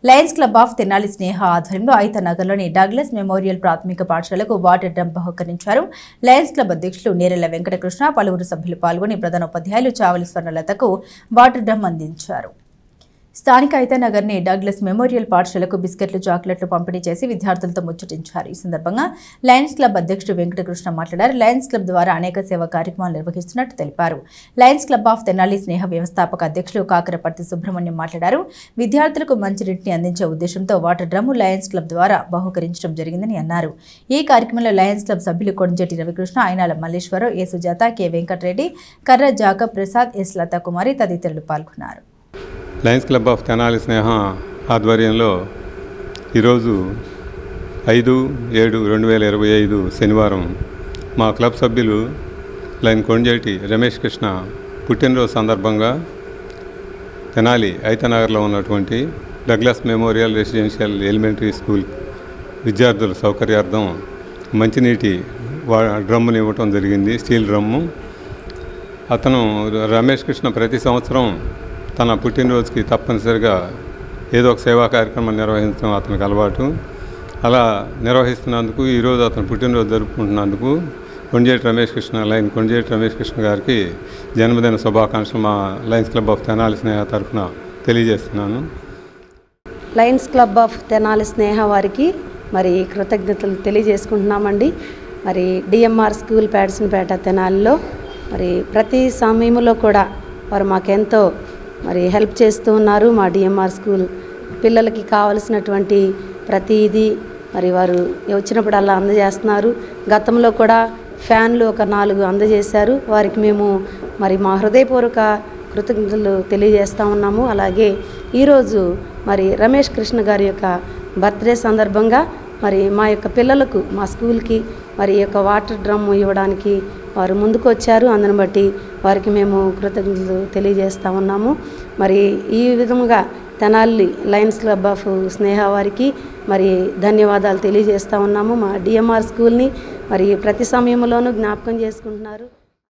Lions club of Tenali స్నేహ ఆధ్వర్యంలో ఐతనగర్లోని Douglas memorial ప్రాథమిక పాఠశాలకు వాటర్ డ్రమ్ బహుకరించారు. లయన్స్ క్లబ్ అధ్యక్షులు నేరెళ్ల వెంకటకృష్ణ, పలువురు సభ్యులు పాల్గొని ప్రధాన ఉపాధ్యాయులు చావలి స్వర్ణలతకు వాటర్ డ్రమ్ అందించారు. స్థానిక ఐతనగర్ని డగ్లస్ మెమోరియల్ పాఠశాలకు బిస్కెట్లు, చాక్లెట్లు పంపిణీ చేసి విద్యార్థులతో ముచ్చటించారు. ఈ సందర్భంగా లయన్స్ క్లబ్ అధ్యక్షుడు వెంకటకృష్ణ మాట్లాడారు. లయన్స్ క్లబ్ ద్వారా అనేక సేవా కార్యక్రమాలు నిర్వహిస్తున్నట్టు తెలిపారు. లయన్స్ క్లబ్ ఆఫ్ తెనాలి స్నేహ వ్యవస్థాపక అధ్యక్షులు కాకరపర్తి సుబ్రహ్మణ్యం మాట్లాడారు. విద్యార్థులకు మంచినీటిని అందించే ఉద్దేశంతో వాటర్ డ్రమ్ము లయన్స్ క్లబ్ ద్వారా బహుకరించడం జరిగిందని అన్నారు. ఈ కార్యక్రమంలో లయన్స్ క్లబ్ సభ్యులు కొండజెట్టి రవికృష్ణ, అయినాల మల్లేశ్వరరావు, ఏ సుజాత, కె వెంకటరెడ్డి, కర్ర జాకబ్ ప్రసాద్, ఎస్ లతాకుమారి తదితరులు పాల్గొన్నారు. లయన్స్ క్లబ్ ఆఫ్ తెనాలి స్నేహ ఆధ్వర్యంలో ఈరోజు 5/7/2025 శనివారం మా క్లబ్ సభ్యులు లైన్ కొండజెట్టి రమేష్ కృష్ణ పుట్టినరోజు సందర్భంగా తెనాలి ఐతనగర్లో ఉన్నటువంటి Douglas memorial residential elementary school విద్యార్థుల సౌకర్యార్థం మంచినీటి డ్రమ్ముని ఇవ్వటం జరిగింది, స్టీల్ డ్రమ్ము. అతను రమేష్ కృష్ణ ప్రతి సంవత్సరం తన పుట్టినరోజుకి తప్పనిసరిగా ఏదో ఒక సేవా కార్యక్రమం నిర్వహించడం అతనికి అలవాటు. అలా నిర్వహిస్తున్నందుకు ఈరోజు అతను పుట్టినరోజు జరుపుకుంటున్నందుకు కొండజెట్టి రమేష్ కృష్ణ గారికి జన్మదిన శుభాకాంక్షలు మా లయన్స్ క్లబ్ ఆఫ్ తెనాలి స్నేహ తరఫున తెలియజేస్తున్నాను. లయన్స్ క్లబ్ ఆఫ్ తెనాలి స్నేహ వారికి మరి కృతజ్ఞతలు తెలియజేసుకుంటున్నామండి. మరి డిఎంఆర్ స్కూల్ ప్యాడ్సన్పేట తెనాలిలో మరి ప్రతి సమయంలో కూడా వారు మాకెంతో మరి హెల్ప్ చేస్తూ ఉన్నారు. మా డిఎంఆర్ స్కూల్ పిల్లలకి కావలసినటువంటి ప్రతిదీ మరి వారు వచ్చినప్పుడు అలా అందజేస్తున్నారు. గతంలో కూడా ఫ్యాన్లు ఒక 4 అందజేశారు. వారికి మేము మరి మా హృదయపూర్వక కృతజ్ఞతలు తెలియజేస్తూ ఉన్నాము. అలాగే ఈరోజు మరి రమేష్ కృష్ణ గారి యొక్క బర్త్డే సందర్భంగా మరి మా యొక్క పిల్లలకు మా స్కూల్కి మరి యొక్క వాటర్ డ్రమ్ ఇవ్వడానికి వారు ముందుకు వచ్చారు. అందుని బట్టి వారికి మేము కృతజ్ఞతలు తెలియజేస్తూ ఉన్నాము. మరి ఈ విధముగా తెనాలి లయన్స్ క్లబ్ ఆఫ్ స్నేహ వారికి మరి ధన్యవాదాలు తెలియజేస్తూ ఉన్నాము. మా డిఎంఆర్ స్కూల్ని మరి ప్రతి సమయంలోనూ జ్ఞాపకం చేసుకుంటున్నారు.